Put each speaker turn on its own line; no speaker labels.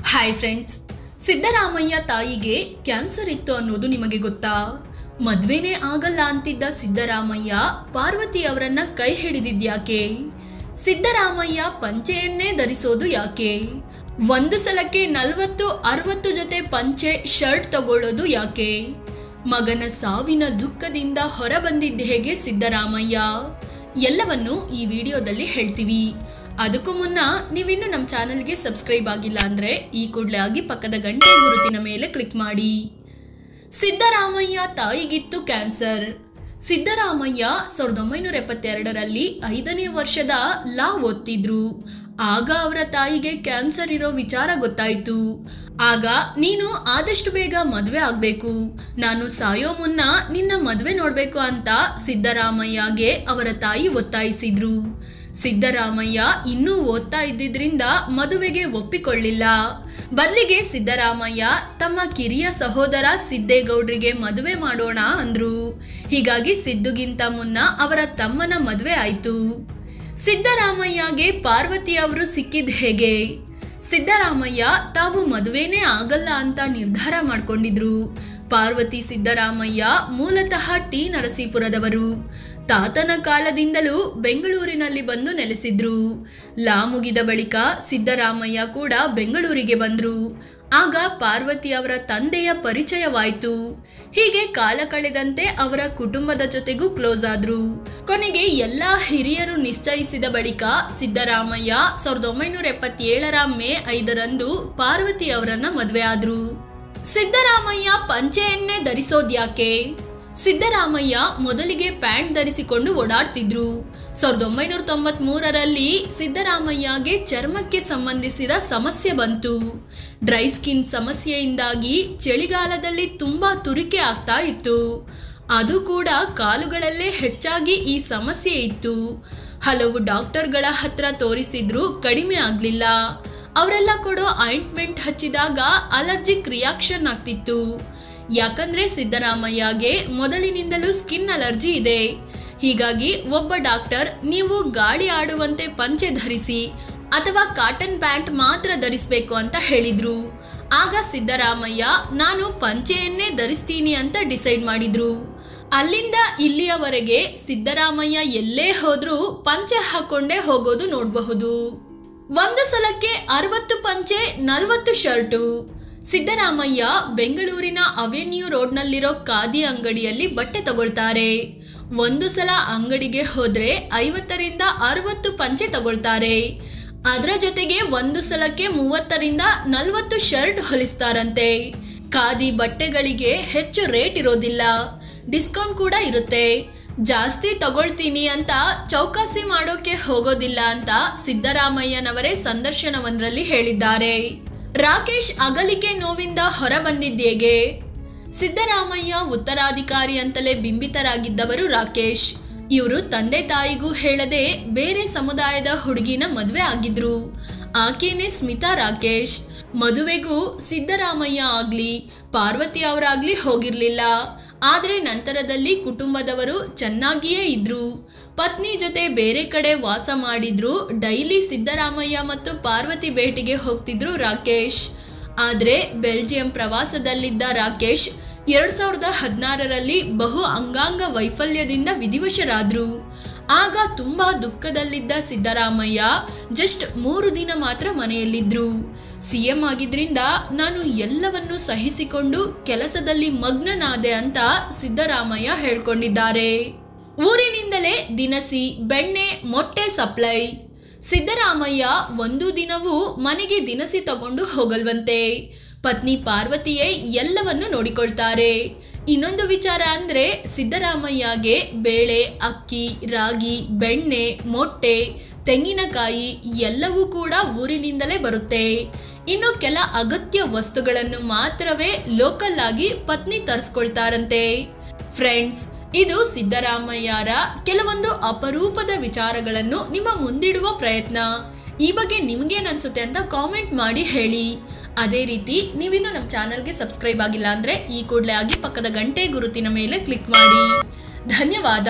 Hi friends, Siddaramaiah ತಾಯಿಗೆ cancer ಇತ್ತು ಅನ್ನೋದು ನಿಮಗೆ ಗೊತ್ತಾ? ಮದ್ವೆನೇ ಆಗಲ್ಲ ಅಂತಿದ್ದ ಸಿದ್ದರಾಮಯ್ಯ ಪಾರ್ವತಿ ಅವರನ್ನ ಕೈ ಹಿಡಿದಿದ್ಯಾಕೆ? ಸಿದ್ದರಾಮಯ್ಯ ಪಂಚೆಯನ್ನೇ ಧರಿಸೋದು ಯಾಕೆ? ಒಂದು ಸಲಕ್ಕೆ 40-60 ಜೊತೆ ಪಂಚೆ ಶರ್ಟ್ ತಗೊಳ್ಳೋದು ಯಾಕೆ? ಮಗನ ಸಾವಿನ ದುಃಖದಿಂದ ಹೊರಬಂದಿದ್ದ ಹೇಗೆ ಸಿದ್ದರಾಮಯ್ಯ? ಎಲ್ಲವನ್ನು ಈ ವಿಡಿಯೋದಲ್ಲಿ ಹೇಳ್ತೀವಿ. ಅದಕ್ಕೂ ಮುನ್ನ ನೀವಿನ್ನು ನಮ್ಮ ಚಾನಲ್ಗೆ ಸಬ್ಸ್ಕ್ರೈಬ್ ಆಗಿಲ್ಲ ಅಂದರೆ ಈ ಕೂಡಲೇ ಆಗಿ ಪಕ್ಕದ ಗಂಟೆ ಗುರುತಿನ ಮೇಲೆ ಕ್ಲಿಕ್ ಮಾಡಿ. ಸಿದ್ದರಾಮಯ್ಯ ತಾಯಿಗಿತ್ತು ಕ್ಯಾನ್ಸರ್. ಸಿದ್ದರಾಮಯ್ಯ 1972ರಲ್ಲಿ 5ನೇ ವರ್ಷದ ಲಾ ಓದ್ತಿದ್ರು. ಆಗ ಅವರ ತಾಯಿಗೆ ಕ್ಯಾನ್ಸರ್ ಇರೋ ವಿಚಾರ ಗೊತ್ತಾಯಿತು. ಆಗ ನೀನು ಆದಷ್ಟು ಬೇಗ ಮದುವೆ ಆಗಬೇಕು, ನಾನು ಸಾಯೋ ಮುನ್ನ ನಿನ್ನ ಮದುವೆ ನೋಡಬೇಕು ಅಂತ ಸಿದ್ದರಾಮಯ್ಯಗೆ ಅವರ ತಾಯಿ ಒತ್ತಾಯಿಸಿದ್ರು. ಸಿದ್ದರಾಮಯ್ಯ ಇನ್ನೂ ಓದ್ತಾ ಇದ್ದಿದ್ರಿಂದ ಮದುವೆಗೆ ಒಪ್ಪಿಕೊಳ್ಳಿಲ್ಲ. ಬದಲಿಗೆ ಸಿದ್ದರಾಮಯ್ಯ ತಮ್ಮ ಕಿರಿಯ ಸಹೋದರ ಸಿದ್ದೇಗೌಡರಿಗೆ ಮದುವೆ ಮಾಡೋಣ ಅಂದ್ರು. ಹೀಗಾಗಿ ಸಿದ್ದುಗಿಂತ ಮುನ್ನ ಅವರ ತಮ್ಮನ ಮದುವೆ ಆಯಿತು. ಸಿದ್ದರಾಮಯ್ಯಗೆ ಪಾರ್ವತಿ ಅವರು ಸಿಕ್ಕಿದ್ ಹೇಗೆ? ಸಿದ್ದರಾಮಯ್ಯ ತಾವು ಮದುವೆನೇ ಆಗಲ್ಲ ಅಂತ ನಿರ್ಧಾರ ಮಾಡಿಕೊಂಡಿದ್ರು. ಪಾರ್ವತಿ ಸಿದ್ದರಾಮಯ್ಯ ಮೂಲತಃ ಟಿ ನರಸೀಪುರದವರು. ತಾತನ ಕಾಲದಿಂದಲೂ ಬೆಂಗಳೂರಿನಲ್ಲಿ ಬಂದು ನೆಲೆಸಿದ್ರು. ಲಾ ಮುಗಿದ ಬಳಿಕ ಸಿದ್ದರಾಮಯ್ಯ ಕೂಡ ಬೆಂಗಳೂರಿಗೆ ಬಂದ್ರು. ಆಗ ಪಾರ್ವತಿ ಅವರ ತಂದೆಯ ಪರಿಚಯವಾಯಿತು. ಹೀಗೆ ಕಾಲ ಕಳೆದಂತೆ ಅವರ ಕುಟುಂಬದ ಜೊತೆಗೂ ಕ್ಲೋಸ್ ಆದ್ರು. ಕೊನೆಗೆ ಎಲ್ಲಾ ಹಿರಿಯರು ನಿಶ್ಚಯಿಸಿದ ಬಳಿಕ ಸಿದ್ದರಾಮಯ್ಯ 1977ರ ಮೇ 5ರಂದು ಪಾರ್ವತಿ ಅವರನ್ನ ಮದುವೆ ಆದ್ರು. ಸಿದ್ದರಾಮಯ್ಯ ಪಂಚೆಯನ್ನೇ ಧರಿಸೋದ್ಯಾಕೆ? ಸಿದ್ದರಾಮಯ್ಯ ಮೊದಲಿಗೆ ಪ್ಯಾಂಟ್ ಧರಿಸಿಕೊಂಡು ಓಡಾಡ್ತಿದ್ರು. 1993ರಲ್ಲಿ ಸಿದ್ದರಾಮಯ್ಯಗೆ ಚರ್ಮಕ್ಕೆ ಸಂಬಂಧಿಸಿದ ಸಮಸ್ಯೆ ಬಂತು. ಡ್ರೈ ಸ್ಕಿನ್ ಸಮಸ್ಯೆಯಿಂದಾಗಿ ಚಳಿಗಾಲದಲ್ಲಿ ತುಂಬಾ ತುರಿಕೆ ಆಗ್ತಾ ಇತ್ತು. ಅದು ಕೂಡ ಕಾಲುಗಳಲ್ಲೇ ಹೆಚ್ಚಾಗಿ ಈ ಸಮಸ್ಯೆ ಇತ್ತು. ಹಲವು ಡಾಕ್ಟರ್ಗಳ ಹತ್ರ ತೋರಿಸಿದ್ರು, ಕಡಿಮೆ ಆಗಲಿಲ್ಲ. ಅವರೆಲ್ಲ ಕೊಡೋ ಆಯಿಂಟ್ಮೆಂಟ್ ಹಚ್ಚಿದಾಗ ಅಲರ್ಜಿಕ್ ರಿಯಾಕ್ಷನ್ ಆಗ್ತಿತ್ತು. ಯಾಕಂದ್ರೆ ಸಿದ್ದರಾಮಯ್ಯಗೆ ಮೊದಲಿನಿಂದಲೂ ಸ್ಕಿನ್ ಅಲರ್ಜಿ ಇದೆ. ಹೀಗಾಗಿ ಒಬ್ಬ ಡಾಕ್ಟರ್ ನೀವು ಗಾಳಿ ಆಡುವಂತೆ ಪಂಚೆ ಧರಿಸಿ ಅಥವಾ ಕಾಟನ್ ಪ್ಯಾಂಟ್ ಮಾತ್ರ ಧರಿಸಬೇಕು ಅಂತ ಹೇಳಿದ್ರು. ಆಗ ಸಿದ್ದರಾಮಯ್ಯ ನಾನು ಪಂಚೆಯನ್ನೇ ಧರಿಸ್ತೀನಿ ಅಂತ ಡಿಸೈಡ್ ಮಾಡಿದ್ರು. ಅಲ್ಲಿಂದ ಇಲ್ಲಿಯವರೆಗೆ ಸಿದ್ದರಾಮಯ್ಯ ಎಲ್ಲೇ ಹೋದ್ರೂ ಪಂಚೆ ಹಾಕೊಂಡೇ ಹೋಗೋದು ನೋಡಬಹುದು. ಒಂದು ಸಲಕ್ಕೆ 60 ಪಂಚೆ 40 ಶರ್ಟು. ಸಿದ್ದರಾಮಯ್ಯ ಬೆಂಗಳೂರಿನ ಅವೆನ್ಯೂ ರೋಡ್ನಲ್ಲಿರೋ ಖಾದಿ ಅಂಗಡಿಯಲ್ಲಿ ಬಟ್ಟೆ ತಗೊಳ್ತಾರೆ. ಒಂದು ಸಲ ಅಂಗಡಿಗೆ ಹೋದ್ರೆ 50ರಿಂದ 60 ಪಂಚೆ ತಗೊಳ್ತಾರೆ. ಅದರ ಜೊತೆಗೆ ಒಂದು ಸಲಕ್ಕೆ 30ರಿಂದ 40 ಶರ್ಟ್ ಹೊಲಿಸ್ತಾರಂತೆ. ಖಾದಿ ಬಟ್ಟೆಗಳಿಗೆ ಹೆಚ್ಚು ರೇಟ್ ಇರೋದಿಲ್ಲ, ಡಿಸ್ಕೌಂಟ್ ಕೂಡ ಇರುತ್ತೆ. ಜಾಸ್ತಿ ತಗೊಳ್ತೀನಿ ಅಂತ ಚೌಕಾಸಿ ಮಾಡೋಕೆ ಹೋಗೋದಿಲ್ಲ ಅಂತ ಸಿದ್ದರಾಮಯ್ಯನವರೇ ಸಂದರ್ಶನವೊಂದರಲ್ಲಿ ಹೇಳಿದ್ದಾರೆ. ರಾಕೇಶ್ ಅಗಲಿಕೆ ನೋವಿಂದ ಹೊರ ಬಂದಿದ್ದೇಗೆ? ಸಿದ್ದರಾಮಯ್ಯ ಉತ್ತರಾಧಿಕಾರಿ ಅಂತಲೇ ಬಿಂಬಿತರಾಗಿದ್ದವರು ರಾಕೇಶ್. ಇವರು ತಂದೆ ತಾಯಿಗೂ ಹೇಳದೆ ಬೇರೆ ಸಮುದಾಯದ ಹುಡುಗಿನ ಮದುವೆ ಆಗಿದ್ರು. ಆಕೆನೇ ಸ್ಮಿತಾ ರಾಕೇಶ್. ಮದುವೆಗೂ ಸಿದ್ದರಾಮಯ್ಯ ಆಗ್ಲಿ ಪಾರ್ವತಿ ಅವರಾಗ್ಲಿ ಹೋಗಿರ್ಲಿಲ್ಲ. ಆದರೆ ನಂತರದಲ್ಲಿ ಕುಟುಂಬದವರು ಚೆನ್ನಾಗಿಯೇ ಇದ್ರು. ಪತ್ನಿ ಜೊತೆ ಬೇರೆ ಕಡೆ ವಾಸ ಮಾಡಿದ್ರು. ಡೈಲಿ ಸಿದ್ದರಾಮಯ್ಯ ಮತ್ತು ಪಾರ್ವತಿ ಭೇಟಿಗೆ ಹೋಗ್ತಿದ್ರು ರಾಕೇಶ್. ಆದರೆ ಬೆಲ್ಜಿಯಂ ಪ್ರವಾಸದಲ್ಲಿದ್ದ ರಾಕೇಶ್ 2016ರಲ್ಲಿ ಬಹು ಅಂಗಾಂಗ ವೈಫಲ್ಯದಿಂದ ವಿಧಿವಶರಾದ್ರು. ಆಗ ತುಂಬಾ ದುಃಖದಲ್ಲಿದ್ದ ಸಿದ್ದರಾಮಯ್ಯ ಜಸ್ಟ್ 3 ದಿನ ಮಾತ್ರ ಮನೆಯಲ್ಲಿದ್ರು. ಸಿಎಂ ಆಗಿದ್ರಿಂದ ನಾನು ಎಲ್ಲವನ್ನೂ ಸಹಿಸಿಕೊಂಡು ಕೆಲಸದಲ್ಲಿ ಮಗ್ನನಾದೆ ಅಂತ ಸಿದ್ದರಾಮಯ್ಯ ಹೇಳ್ಕೊಂಡಿದ್ದಾರೆ. ಊರಿನಿಂದಲೇ ದಿನಸಿ, ಬೆಣ್ಣೆ, ಮೊಟ್ಟೆ ಸಪ್ಲೈ. ಸಿದ್ದರಾಮಯ್ಯ ಒಂದು ದಿನವೂ ಮನೆಗೆ ದಿನಸಿ ತಗೊಂಡು ಹೋಗಲ್ವಂತೆ. ಪತ್ನಿ ಪಾರ್ವತಿಯೇ ಎಲ್ಲವನ್ನು ನೋಡಿಕೊಳ್ತಾರೆ. ಇನ್ನೊಂದು ವಿಚಾರ ಅಂದ್ರೆ ಸಿದ್ದರಾಮಯ್ಯಗೆ ಬೇಳೆ, ಅಕ್ಕಿ, ರಾಗಿ, ಬೆಣ್ಣೆ, ಮೊಟ್ಟೆ, ತೆಂಗಿನಕಾಯಿ ಎಲ್ಲವೂ ಕೂಡ ಊರಿನಿಂದಲೇ ಬರುತ್ತೆ. ಇನ್ನು ಕೆಲ ಅಗತ್ಯ ವಸ್ತುಗಳನ್ನು ಮಾತ್ರವೇ ಲೋಕಲ್ ಆಗಿ ಪತ್ನಿ ತರಿಸ್ಕೊಳ್ತಾರಂತೆ. ಫ್ರೆಂಡ್ಸ್, ಇದು ಸಿದ್ದರಾಮಯ್ಯರ ಕೆಲವೊಂದು ಅಪರೂಪದ ವಿಚಾರಗಳನ್ನು ನಿಮ್ಮ ಮುಂದಿಡುವ ಪ್ರಯತ್ನ. ಈ ಬಗ್ಗೆ ನಿಮ್ಗೇನನ್ಸುತ್ತೆ ಅಂತ ಕಾಮೆಂಟ್ ಮಾಡಿ ಹೇಳಿ. ಅದೇ ರೀತಿ ನೀವಿನ್ನು ನಮ್ಮ ಚಾನಲ್ಗೆ ಸಬ್ಸ್ಕ್ರೈಬ್ ಆಗಿಲ್ಲ ಅಂದರೆ ಈ ಕೂಡಲೇ ಆಗಿ ಪಕ್ಕದ ಗಂಟೆ ಗುರುತಿನ ಮೇಲೆ ಕ್ಲಿಕ್ ಮಾಡಿ. ಧನ್ಯವಾದ.